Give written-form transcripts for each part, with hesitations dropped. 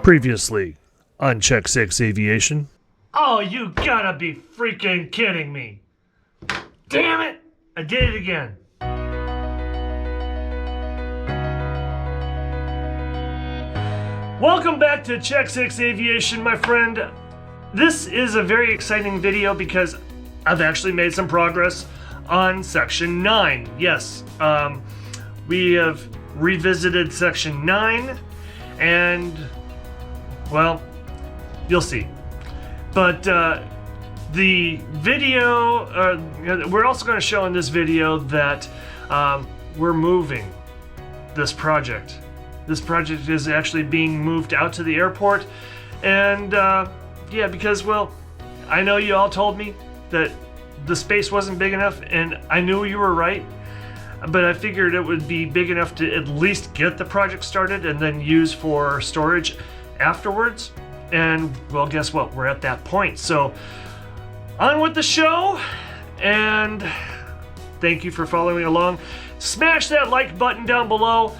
Previously on Check 6 Aviation. Oh, you gotta be freaking kidding me. Damn it! I did it again. Welcome back to Check 6 Aviation, my friend. This is a very exciting video because I've actually made some progress on Section 9. Yes, we have revisited Section 9 and, well, you'll see. But the video, we're also going to show in this video that we're moving this project. This project is actually being moved out to the airport. And yeah, because, well, I know you all told me that the space wasn't big enough, and I knew you were right. But I figured it would be big enough to at least get the project started and then use for storage afterwards. And, well, guess what? We're at that point. So, on with the show. And thank you for following along. Smash that like button down below.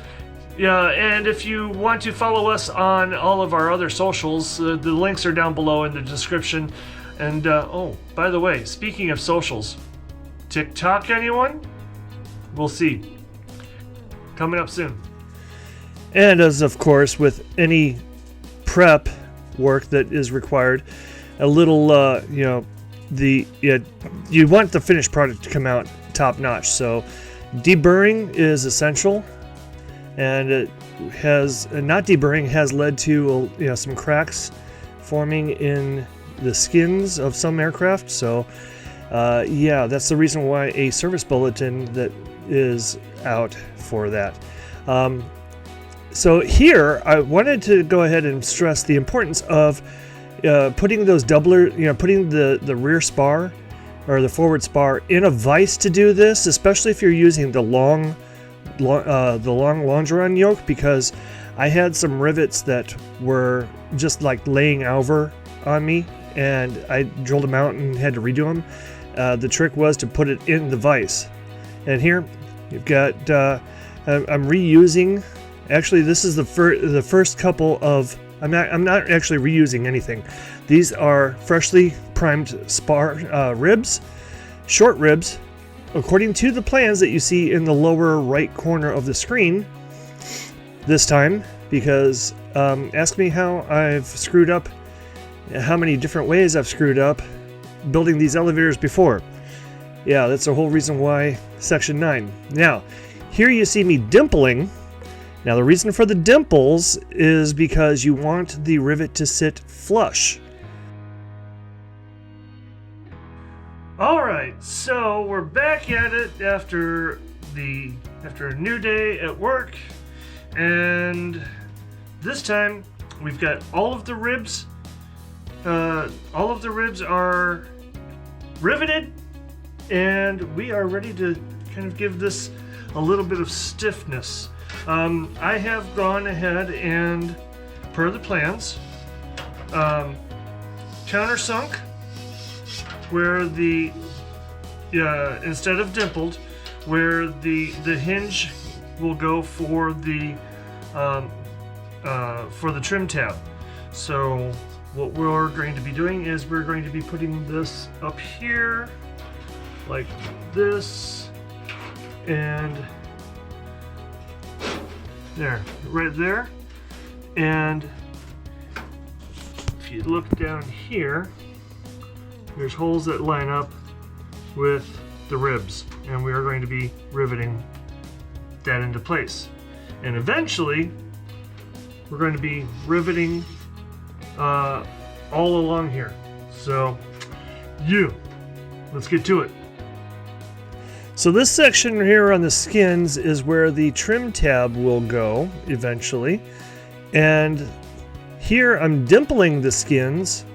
Yeah, and if you want to follow us on all of our other socials, the links are down below in the description. And, oh, by the way, speaking of socials, TikTok, anyone? We'll see. Coming up soon. And as of course, with any prep work that is required, a little, you want the finished product to come out top notch. So, deburring is essential, and it has not deburring has led to some cracks forming in the skins of some aircraft. So, yeah, that's the reason why a service bulletin that is out for that. So here, I wanted to go ahead and stress the importance of putting those putting the rear spar or the forward spar in a vise to do this, especially if you're using the long longeron yoke, because I had some rivets that were just like laying over on me, and I drilled them out and had to redo them. The trick was to put it in the vise. And here you've got, I'm reusing, actually this is the first couple of, I'm not actually reusing anything. These are freshly primed spar ribs, short ribs, according to the plans that you see in the lower right corner of the screen this time, because ask me how I've screwed up, how many different ways I've screwed up building these elevators before. Yeah, that's the whole reason why Section 9. Now, here you see me dimpling. Now, the reason for the dimples is because you want the rivet to sit flush. Alright, so we're back at it after a new day at work. And this time, we've got all of the ribs. All of the ribs are riveted, and we are ready to kind of give this a little bit of stiffness. I have gone ahead and, per the plans, countersunk, where the instead of dimpled, where the hinge will go for the trim tab. So what we're going to be doing is we're going to be putting this up here like this, and there, right there. And if you look down here, there's holes that line up with the ribs, and we are going to be riveting that into place. And eventually we're going to be riveting all along here. So let's get to it. So this section here on the skins is where the trim tab will go eventually. And here I'm dimpling the skins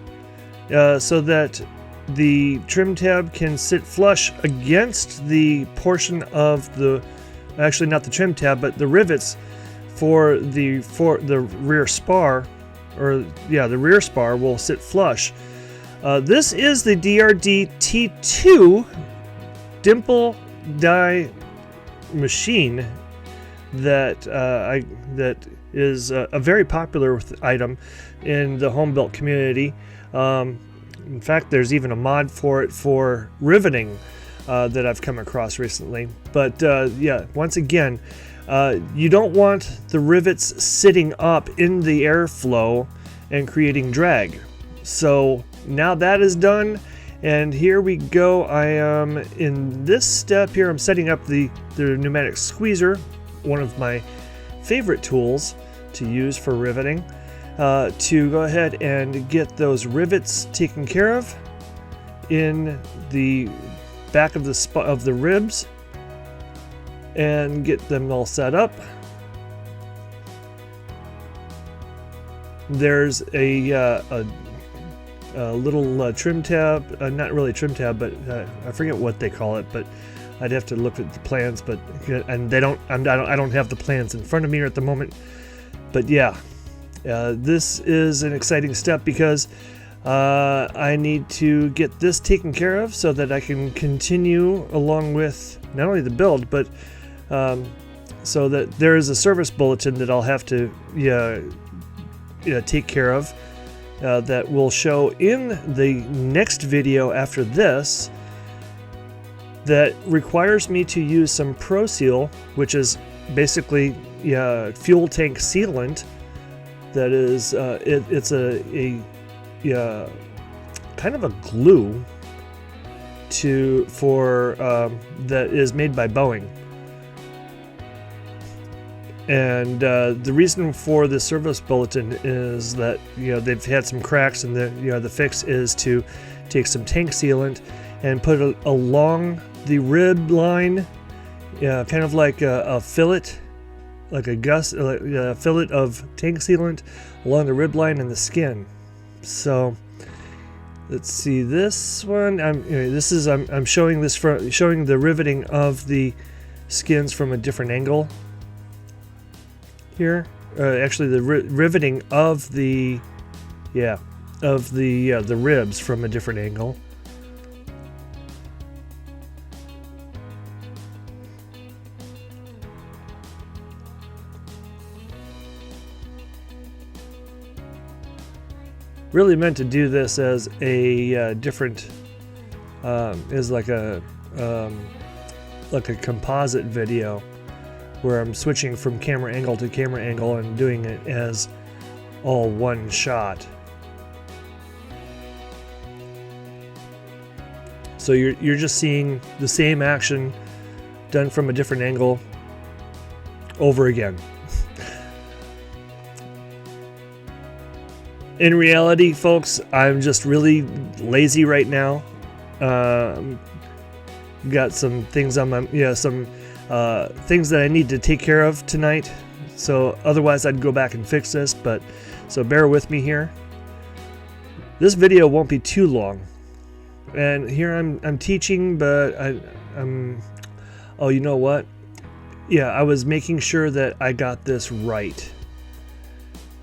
so that the trim tab can sit flush against the portion of the, actually not the trim tab, but the rivets for the rear spar, or yeah, the rear spar will sit flush. This is the DRD T2 dimple die machine that is a very popular item in the home built community. In fact, there's even a mod for it for riveting that I've come across recently. But yeah, once again, you don't want the rivets sitting up in the airflow and creating drag. So now that is done, and here we go. I am in this step here. I'm setting up the pneumatic squeezer, one of my favorite tools to use for riveting, to go ahead and get those rivets taken care of in the back of the ribs and get them all set up. There's a little trim tab, not really trim tab, but I forget what they call it, but I'd have to look at the plans, but and I don't have the plans in front of me at the moment. But yeah, this is an exciting step because I need to get this taken care of so that I can continue along with not only the build, but so that there is a service bulletin that I'll have to take care of that will show in the next video after this, that requires me to use some Pro Seal, which is basically fuel tank sealant. That is it's a kind of a glue that is made by Boeing. And the reason for the service bulletin is that they've had some cracks, and the fix is to take some tank sealant and put it along the rib line, kind of like a fillet, like a fillet of tank sealant along the rib line and the skin. So let's see this one. I'm showing this showing the riveting of the skins from a different angle. Here, actually, the riveting of the ribs from a different angle. Really meant to do this as a different, is like a composite video, where I'm switching from camera angle to camera angle and doing it as all one shot. So you're just seeing the same action done from a different angle over again. In reality, folks, I'm just really lazy right now. Got some things on my things that I need to take care of tonight. So otherwise I'd go back and fix this, but so bear with me here. This video won't be too long. And here I'm teaching, but I'm oh, you know what? Yeah, I was making sure that I got this right,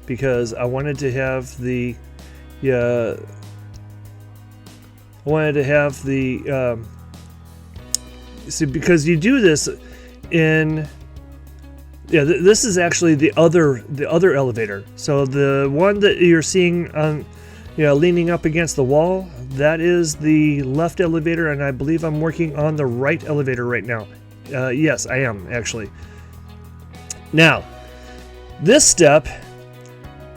because I wanted to have the see, because you do this in this is actually the other elevator. So the one that you're seeing on leaning up against the wall, that is the left elevator, and I believe I'm working on the right elevator right now. Yes, I am actually. Now, this step,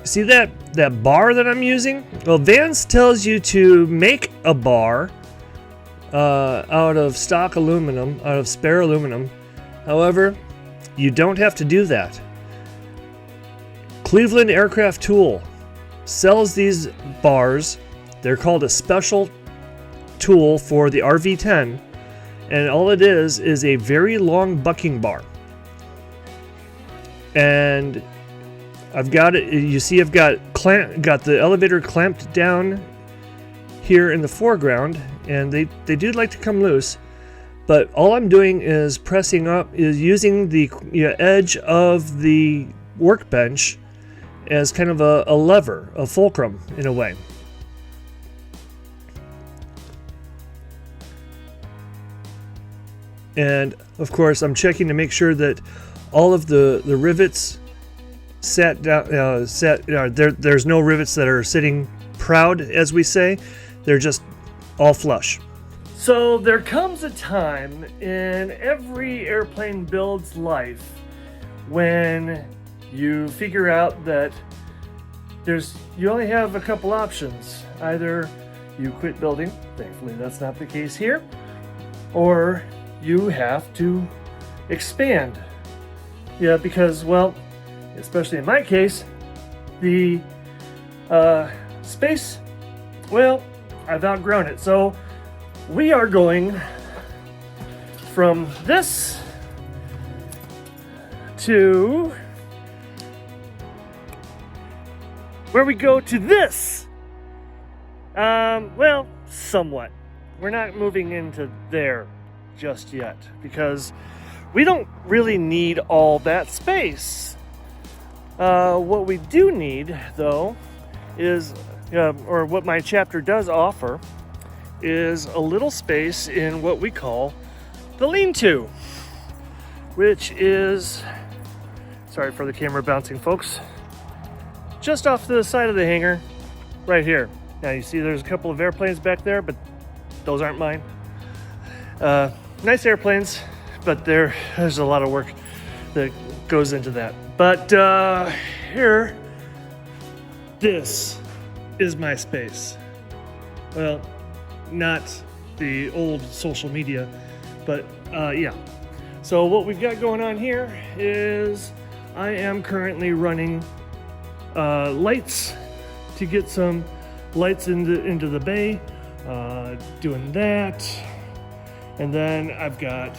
see that bar that I'm using? Well, Vans tells you to make a bar out of stock aluminum, out of spare aluminum. However, you don't have to do that. Cleveland Aircraft Tool sells these bars. They're called a special tool for the RV-10, and all it is a very long bucking bar. And I've got it. You see, I've got the elevator clamped down here in the foreground, and they do like to come loose. But all I'm doing is pressing up, is using the edge of the workbench as kind of a lever, a fulcrum in a way. And of course, I'm checking to make sure that all of the rivets set down, there's no rivets that are sitting proud, as we say. They're just all flush. So there comes a time in every airplane build's life when you figure out that you only have a couple options. Either you quit building, thankfully that's not the case here, or you have to expand. Yeah, because, well, especially in my case, the space, well, I've outgrown it. So we are going from this to where we go to this. Well, somewhat. We're not moving into there just yet because we don't really need all that space. What we do need, though, is, or what my chapter does offer, is a little space in what we call the lean-to, which is, sorry for the camera bouncing, folks, just off to the side of the hangar, right here. Now you see there's a couple of airplanes back there, but those aren't mine. Nice airplanes, but there's a lot of work that goes into that. But here, this is my space. Well, not the old social media, but yeah. So what we've got going on here is I am currently running lights to get some lights into the bay, doing that. And then I've got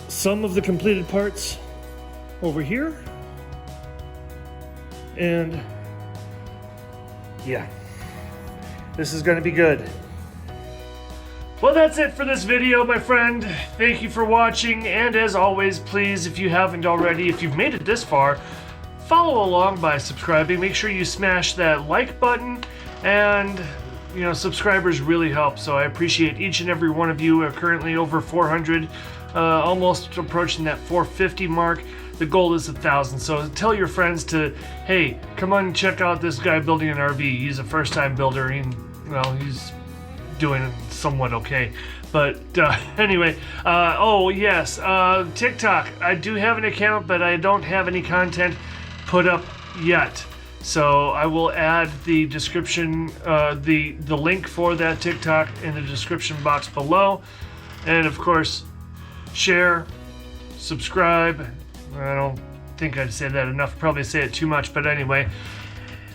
some of the completed parts over here. And yeah, this is going to be good. Well, that's it for this video, my friend. Thank you for watching, and as always, please, if you haven't already, if you've made it this far, follow along by subscribing. Make sure you smash that like button, and you know, subscribers really help, so I appreciate each and every one of you. Are currently over 400, almost approaching that 450 mark. The goal is 1,000, so tell your friends to, hey, come on, check out this guy building an RV. He's a first-time builder. He's doing somewhat okay. But anyway, oh yes, TikTok. I do have an account, but I don't have any content put up yet. So I will add the description, the link for that TikTok in the description box below. And of course, share, subscribe. I don't think I'd say that enough. Probably say it too much, but anyway.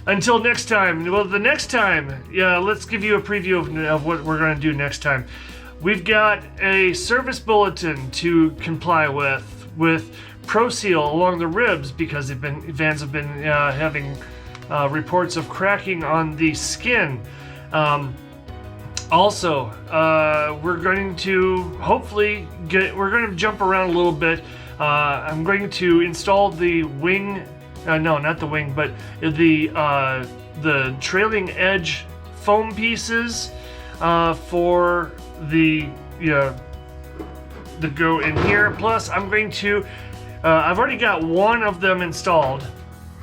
Until next time. Well, the next time, yeah, let's give you a preview of what we're going to do next time. We've got a service bulletin to comply with Pro Seal along the ribs because vans have been having reports of cracking on the skin. Also, we're going to hopefully we're going to jump around a little bit. I'm going to install the wing, no, not the wing, but the trailing edge foam pieces for the go in here. Plus, I'm going to, I've already got one of them installed.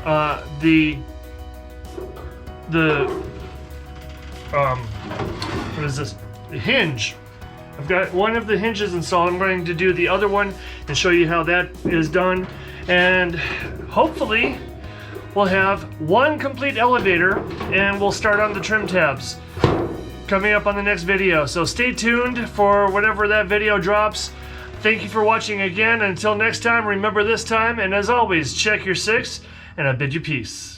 What is this? The hinge. I've got one of the hinges installed. I'm going to do the other one and show you how that is done. And hopefully we'll have one complete elevator and we'll start on the trim tabs coming up on the next video. So stay tuned for whatever that video drops. Thank you for watching again. Until next time, remember this time, and as always, check your six, and I bid you peace.